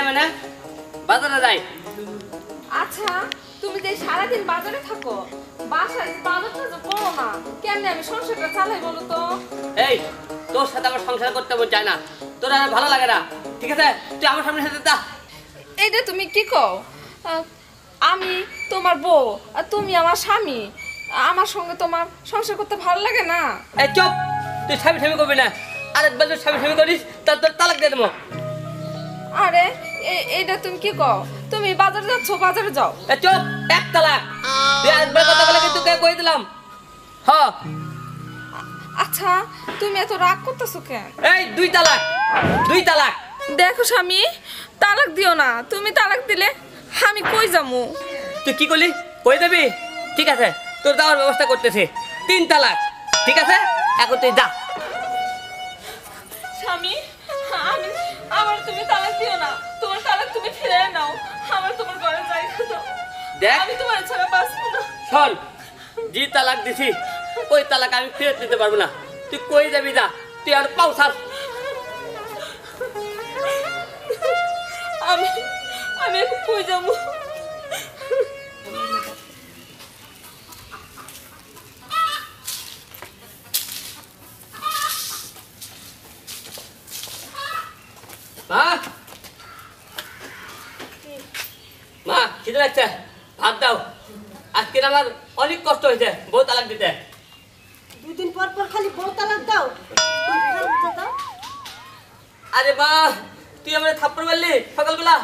মানে বাজারে যাই। আচ্ছা তুমি যে সারাদিন বাজারে থাকো, বাসায় বাজারটা যে করো না, কেমনে আমি সংসারটা চালাই বলো তো? এই তোর সাথে আমার সংসার করতে মন চায় না, তোর আর ভালো লাগে না, ঠিক আছে? তুই আমার সামনে সাথে যা। এইটা তুমি কি কও? আমি তোমার বউ আর তুমি আমার স্বামী, আমার সঙ্গে তোমার সংসার করতে ভালো লাগে না? এই চুপ, তুই স্বামী স্বামী করবি না, আরেকবার তুই স্বামী স্বামী করিস তার তোর তালাক দিয়ে দেবো। আরে এইটা তুমি কি কও? তুমি বাজারে যাচ্ছ, বাজারে যাও। এই চুপ, এক তালাক। তুই আরেকবার কথা বলে কিন্তু কই দিলাম। হ্যাঁ আচ্ছা তুমি এত রাগ করতেছো কেন? এই দুই তালাক, দুই তালাক। দেখো স্বামী, তালাক দিও না, তুমি তালাক দিলে আমি কই যামু? তুই কি করলি? কই দেবি? ঠিক আছে, তোর যাওয়ার ব্যবস্থা করতেছি। 3 তালাক, ঠিক আছে? এখন তুই যা। স্বামী, আমার তুমি তালাক দিও না, তোমার তালাক তুমি ফিরে নাও, আমার তোমার ঘরে জায়গা দাও। দেখ আমি তোমার ছাড়া বাঁচবো না। শোন, যে তালাক দিছি ওই তালাক আমি ফেরত দিতে পারবো না। তুই কই যাবি যা, তুই আর পাও ছাড়। আমি এখন কই যাবো? মা, মা খিদে লাগছে, ভাত দাও। আজকে আমার অনেক কষ্ট হয়েছে বউ তালাক দিতে। 2 দিন পর পর খালি বউ তালাক দাও। আরে মা, তুই আমার থাপ্পড় মারলি সকালবেলা।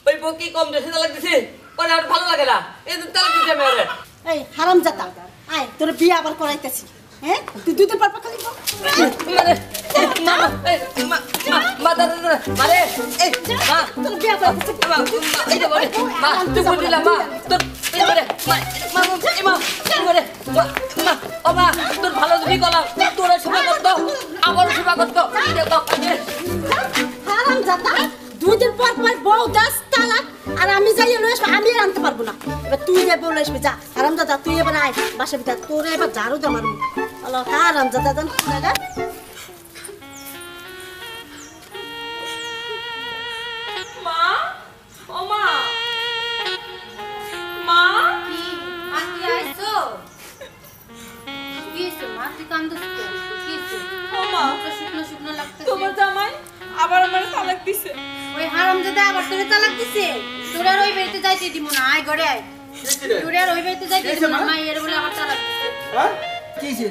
ওই বউ কি কম বেশি তালাক দিছি? পরে আর ভালো লাগে না, এই তালাক দিতে আমি ওরে। এই হারামজাদা, আয় তোর বিয়ে আবার করাইতেছি। হ্যাঁ তুই 2 দিন পর পর খালি বউ। তোর বিয়ে করাইতেছি। তোর ভালো যদি করলাম তোর সেবা করতো, আমারও সেবা করতো। হারামজাদা, 2 দিন পর পর বউ দাস তালাক, আর আমি যাই লয়ে আসবো, আমি আর আনতে পারবো না। এবার তুই যাই বলে আসবি, যা হারামজাদা, তুই এবার আয় বাসা ভিতর, তোরে এবার ঝাড়ু দে মারবো। আল্লাহ হারামজাদা জান না। মা, ও মা, মা, কি মাটি আইছো? কি হইছে মা, তুই কান্দছ কেন? কি হইছে? ও মা, মুখটা শুকনো শুকনো লাগতেছে। তোমার জামাই আবার আমার তালাক দিছে। ওই হারামজাদা আবার তোরে তালাক দিছে? তোরে আর ওই বাড়িতে যাইতে দিব না, আয় ঘরে আয়। তোরে আর ওই বাড়িতে যাইতে দিব না, মাইয়ের বলে আবার তালাক দিছে। হ্যাঁ কি হইছে?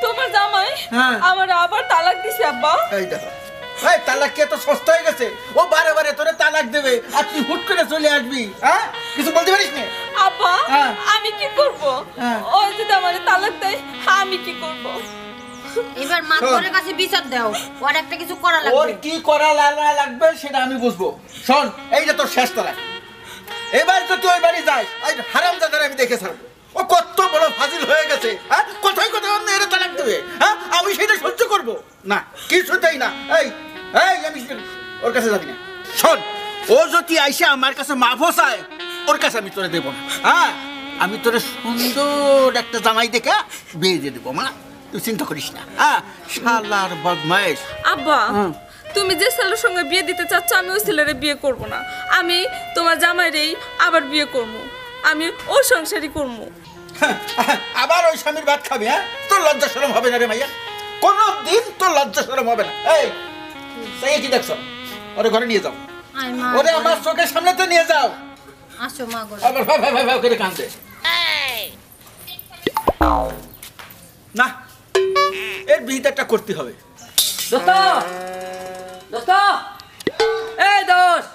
তোমার জামাই হ্যাঁ। আমার আবার তালাক দিছে আব্বা। এই দেখো, এই তালাক কি এত সস্তা হয়ে গেছে? ও বারে বারে তোরে তালাক দেবে আর তুই হুট করে চলে আসবি? হ্যাঁ কিছু বলতে পারিস না? আব্বা হ্যাঁ। আমি কি করব? হ্যাঁ। ওই যদি আমার তালাক দেয় আমি কি করব? এবার মা তোর কাছে বিচার দাও, ওর একটা কিছু করা ওর লাগবে। কি করা লাগবে সেটা আমি বুঝবো। শোন, এইটা তোর শেষ তালাক। এবার তো তুই ওই বাড়ি যাস, এই হারামজাদারে আমি দেখে ছাড়বো। ও কত বড় ফাজিল হয়ে গেছে। হ্যাঁ কোথায় কোথায় অন্য এর তালাক দেবে? হ্যাঁ আমি সেটা সহ্য করবো না, কিছুতেই না। এই এই আমি ওর কাছে যাবি না। শোন, ও যদি আইসা আমার কাছে মাফও চায়, ওর কাছে আমি তোরে দেবো না। হ্যাঁ আমি তোরে সুন্দর একটা জামাই দেখে বিয়ে দিয়ে দেবো। মা তুই চিন্তা করিস না। হ্যাঁ শালার বদমাইশ। আব্বা তুমি যে ছেলের সঙ্গে বিয়ে দিতে চাচ্ছ আমি ওই ছেলেরে বিয়ে করব না, আমি তোমার জামাইরেই আবার বিয়ে করব, আমি ওর সংসারই করব। আবার ওই স্বামীর ভাত খাবি? হ্যাঁ তোর লজ্জা শরম হবে না রে মাইয়া, কোনদিন তোর লজ্জা শরম হবে না। এই সেই কি দেখছো? ওরে ঘরে নিয়ে যাও, আয় মা, ওরে আমার চোখের সামনে তো নিয়ে যাও। আসো মা ঘরে। আবার ভাই ভাই ভাই করে কাঁদে না, এর বিহিতটা করতে হবে। দোস্ত, দোস্ত, এই দোস্ত,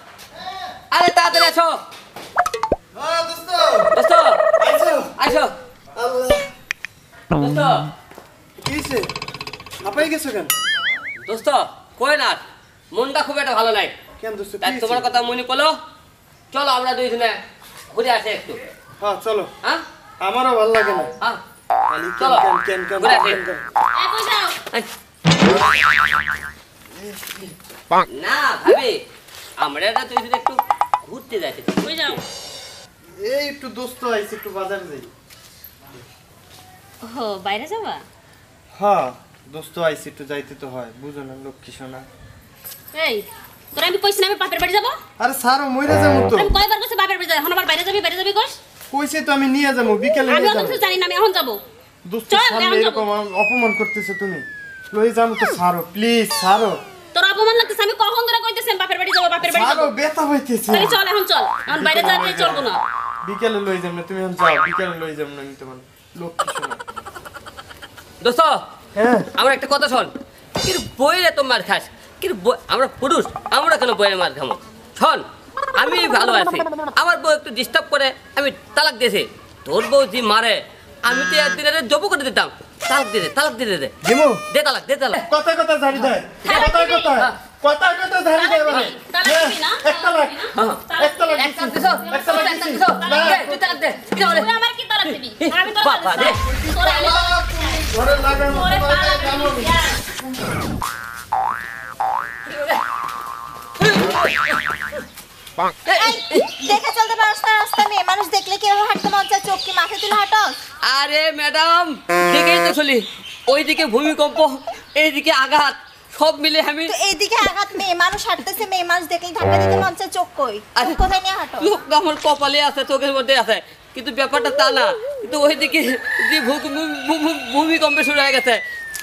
আরে তাড়াতাড়ি আসো। দোস্ত আইসো। দোস্ত দোস্ত কই না, মনটা খুব একটা ভালো নাই। তাই তোমার কথা মনে পড়লো, চলো আমরা দুইজনে ঘুরে আসি একটু। হ্যাঁ চলো, হ্যাঁ আমারও ভালো লাগে না। হ্যাঁ খালি চলো কেন কেন ঘুরে আসি। এই কই যাও? না ভাবি, আমরা এটা দুইজনে একটু ঘুরতে যাচ্ছি। কই যাও? এই একটু দোস্ত আইছে, একটু বাজার যাই। ও বাইরে যাবা? হ্যাঁ দোস্ত আইছে, একটু যাইতে তো হয়, বুঝো না লক্ষ্মী সোনা। এই তোরা আমি কইছি না আমি বাপের বাড়ি যাব আরে স্যার মইরা যাবো তো আমি কয়বার কইছি বাপের বাড়ি যাব এখন আবার বাইরে যাবি কইস কইছে তো আমি নিয়ে যাবো বিকেলে আমি নিয়ে অত যাবো কিছু জানি না আমি এখন যাব দোস্ত চল, সামনে এখন যাবো। এরকম অপমান করতেছো তুমি লই যাবো তো ছাড়ো প্লিজ ছাড়ো তোর অপমান লাগতেছে আমি কখন ধরে কইতেছি আমি বাপের বাড়ি যাব ছাড়ো ব্যথা হইতেছে তাহলে চল এখন বাইরে যাবি চলবো না বিকেলে লই যাবো না তুমি এখন যাও বিকেলে লই যাবো না আমি তোমার লক্ষ্মী শোনা দোস্ত হ্যাঁ আমার একটা কথা শোন কি বইরে তো মার খাস কি আমরা পুরুষ আমরা কেন বইরে মার খামো শোন আমি ভালো আছি আমার বউ একটু ডিস্টার্ব করে আমি তালাক দিয়েছি তোর বউ যে মারে আমি তো একদিনের জব করে দিতাম তালাক দিয়ে দে দিমু দে তালাক কথা কথা ঝাড়ি দেয় কথা ঝাড়ি দেয় মানে তালাক দিবি না? একটা লাখ হ্যাঁ একটা লাখ একটা দিছো একটা লাখ একটা দিছি। দিছো দে তুই তালাক দে কি বলে তুই আমার কি তালাক দিবি আমি তো বাবা রে তোরা আমি ঘরে লাগানো তোরে তোমার তালাক জানো দিবি দেখে চলতে পারছ না রাস্তা মেয়ে মানুষ দেখলে কেউ হাঁটতে মন চায় চোখ কি মাথায় তুলে হাঁটস আরে ম্যাডাম দেখেই তো চলি ওইদিকে ভূমিকম্প এইদিকে আঘাত সব মিলে আমি তো এইদিকে আঘাত মেয়ে মানুষ হাঁটতেছে মেয়ে মানুষ দেখলে ধাক্কা দিতে মন চায় চোখ কই আরে, চোখ কোথায় নিয়ে হাঁটো লোক আমার কপালে আছে চোখের মধ্যে আছে কিন্তু ব্যাপারটা তা না কিন্তু ওইদিকে যে ভূমিকম্পে শুরু হয়ে গেছে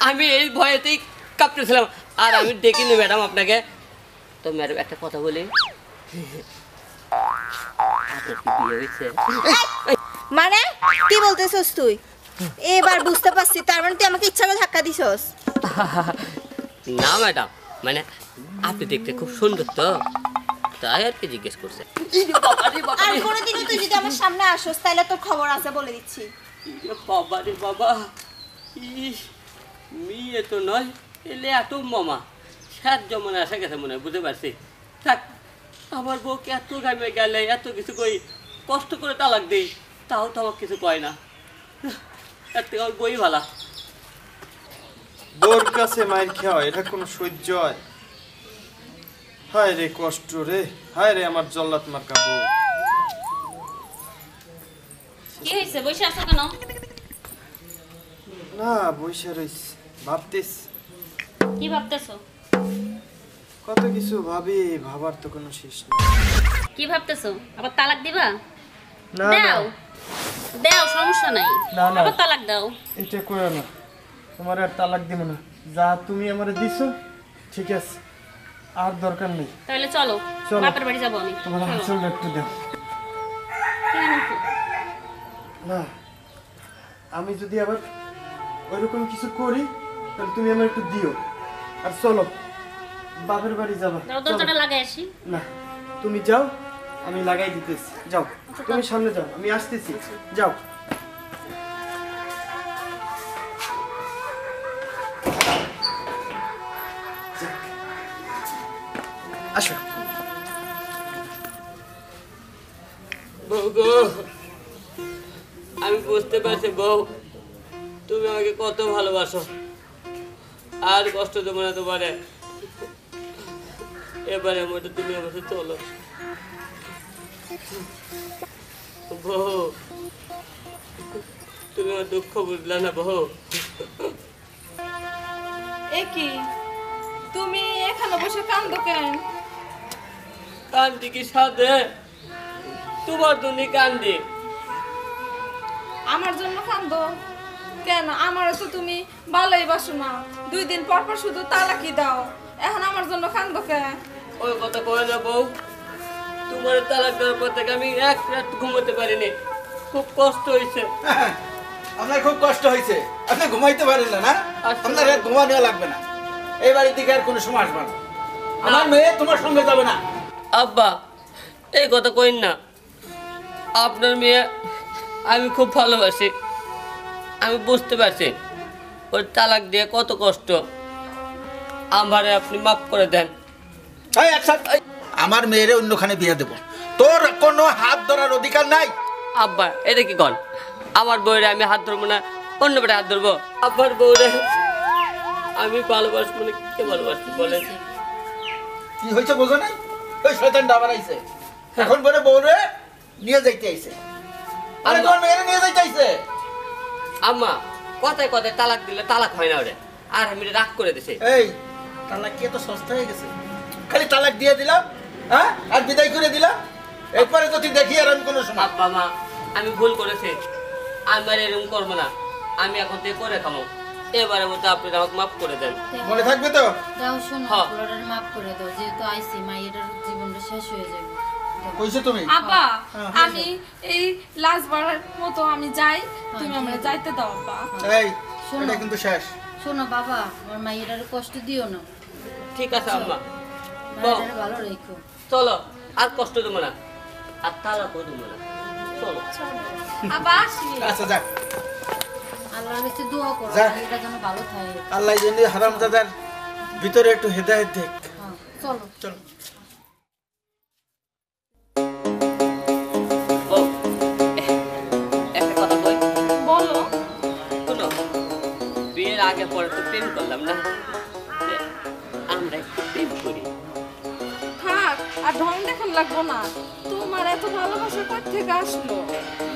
আমি এই ভয়েতেই কাঁপতেছিলাম আর আমি দেখিনি ম্যাডাম আপনাকে তো ম্যাডাম একটা কথা বলি আপনার কি বিয়ে হয়েছে? মানে কি বলতেছস তুই এবার বুঝতে পারছি তার মানে তুই আমাকে ইচ্ছা করে ধাক্কা দিছস না ম্যাডাম মানে আপনি দেখতে খুব সুন্দর তো তাই আর কি জিজ্ঞেস করছে আর কোনোদিনও তুই যদি আমার সামনে আসস তাহলে তোর খবর আছে বলে দিচ্ছি বাবা রে বাবা ইস মেয়ে তো নয় এলে এত মামা সাত জমানে আসা গেছে মনে হয় বুঝতে পারছি থাক আমার বউকে এত গামে গেলে এত কিছু কই কষ্ট করে তালাক দিই তাও তো আমার কিছু কয় না এর থেকে আমার বই ভালা বোর কাছে মাইর খাওয়া এটা কোনো সহ্য হয় হায় রে কষ্ট রে হায় রে আমার জল্লাদ মার্কা বউ কি হইছে বসে আছো কেন না বইসা রইস ভাবতিস কি ভাবতেছো কত কিছু ভাবি ভাবার তো কোনো শেষ নেই কি ভাবতেছো আবার তালাক দিবা না না দাও দাও সমস্যা নাই না, না। আবার তালাক দাও এটা করো না তোমার আর তালাক দিব না যা তুমি আমারে দিছো ঠিক আছে আর দরকার নেই তাহলে চলো চলো। বাপের বাড়ি যাবো আমি তোমার চলো। হাসল একটু দাও কেন? না আমি যদি আবার ওইরকম কিছু করি তাহলে তুমি আমার একটু দিও আর চলো বাপের বাড়ি যাবা দাও চলো। দরজাটা লাগাই আসি না তুমি যাও আমি লাগাই দিতেছি যাও তুমি সামনে যাও আমি আসতেছি যাও আসো বউ গো আমি বুঝতে পারছি বউ তুমি আমাকে কত ভালোবাসো আর কষ্ট দেবো না তোমারে এবারে মধ্যে তুমি আমার সাথে চলো বউ তুমি আমার দুঃখ বুঝলে না বউ এ কি তুমি এখানে বসে কান্দো কেন কান্দি কি সাথে তোমার দুনি কান্দি আমার জন্য কান্দো কেন আমারও তো তুমি ভালোই বাসো না 2 দিন পর পর শুধু তালাকি দাও এখন আমার জন্য কান্দো কেন ওই কথা কয়ে না বউ তোমার তালাক দেওয়ার পর থেকে আমি এক রাত ঘুমোতে পারিনি খুব কষ্ট হয়েছে আপনার খুব কষ্ট হয়েছে আপনি ঘুমাইতে পারেন না না আচ্ছা। আপনার আর ঘুমানো লাগবে না এই বাড়ির দিকে আর কোনো সময় আসবে না আমার মেয়ে তোমার সঙ্গে যাবে না আব্বা এই কথা কইন না আপনার মেয়ে আমি খুব ভালোবাসি আমি বুঝতে পারছি ওর তালাক দিয়ে কত কষ্ট আমারে আপনি মাফ করে দেন এই একসাথে আমার মেয়েরে অন্যখানে বিয়ে দেব তোর কোনো হাত ধরার অধিকার নাই আব্বা এটা কি কন আমার বউরে আমি হাত ধরবো না অন্য বেটা হাত ধরবো আব্বার বউরে আমি ভালোবাসবো না কে ভালোবাসবো বলেন কি হয়েছে বোঝো নাই ওই শয়তানটা আবার আইছে এখন বলে বউরে নিয়ে যাইতে আইছে আরে তোমার মেয়েরে নিয়ে যাইতে আইছে আম্মা কথায় কথায় তালাক দিলে তালাক হয় না ওরে আর আমি রাগ করে দিছি এই তাহলে কি এত সস্তা হয়ে গেছে খালি তালাক দিয়ে দিলাম, হ্যাঁ, আর বিদায় করে দিলাম। এরপরে যদি দেখি আর আমি কোনো সময় আব্বা মা আমি ভুল করেছি, আমি আর এরকম করবো না, আমি এখন থেকে করে খামো। এবারের মতো আপনি আমাকে মাফ করে দেন। মনে থাকবে তো? দাও শোনো, হ্যাঁ। পোলাটার মাফ করে দাও, যেহেতু আইসি মাইয়েটার জীবনটা শেষ হয়ে যাবে। কইছো তুমি? আব্বা হ্যাঁ। আমি এই লাস্ট বারের মতো আমি যাই, তুমি আমরা যাইতে দাও আব্বা। এই শোনো। এটা কিন্তু শেষ। শোনো বাবা, আমার মাইয়েটার কষ্ট দিও না, ঠিক আছে আম্মা, মাইয়েটার ভালো রেখো। চলো আর কষ্ট দেবো না, আর তালাকও দেবো না, চলো। আব্বা আসি। আচ্ছা যাক, আল্লাহর কাছে দোয়া করো যা। মাইয়েটা যেন ভালো থাকে। আল্লাহ যেন হারামজাদার ভিতরে একটু হেদায়েত দেখ। হ্যাঁ, চলো। চলো। বউ, একটা কথা বল। বলো। শোনো, বিয়ের আগে পরে তো প্রেম করলাম না, আমরা একটু প্রেম করি। থাক আর ঢং দেখান লাগবো না, তোমার এত ভালোবাসা কোথা থেকে আসলো?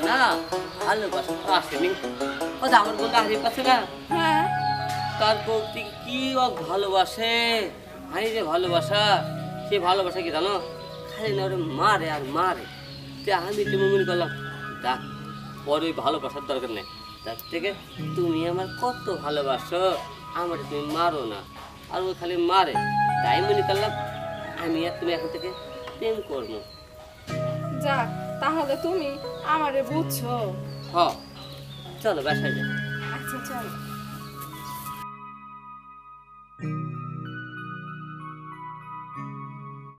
না ভালোবাসা তো আসেনি, ও তো আমার বলতে হারিয়ে পাচ্ছে না, হ্যাঁ তার বউকে কি ও ভালোবাসে, হানি যে ভালোবাসা, সে ভালোবাসা কি জানো, খালি না ওরে মারে আর মারে। তো আমি তো মনে করলাম দেখ ওর ওই ভালোবাসার দরকার নেই, তার থেকে তুমি আমার কত ভালোবাসো, আমার তুমি মারো না, আর ও খালি মারে, তাই মনে করলাম আমি আর তুমি এখন থেকে প্রেম করবো। যাক, তাহলে তুমি আমারে বুঝছো। হ চলো বাসায় যাই। আচ্ছা চলো।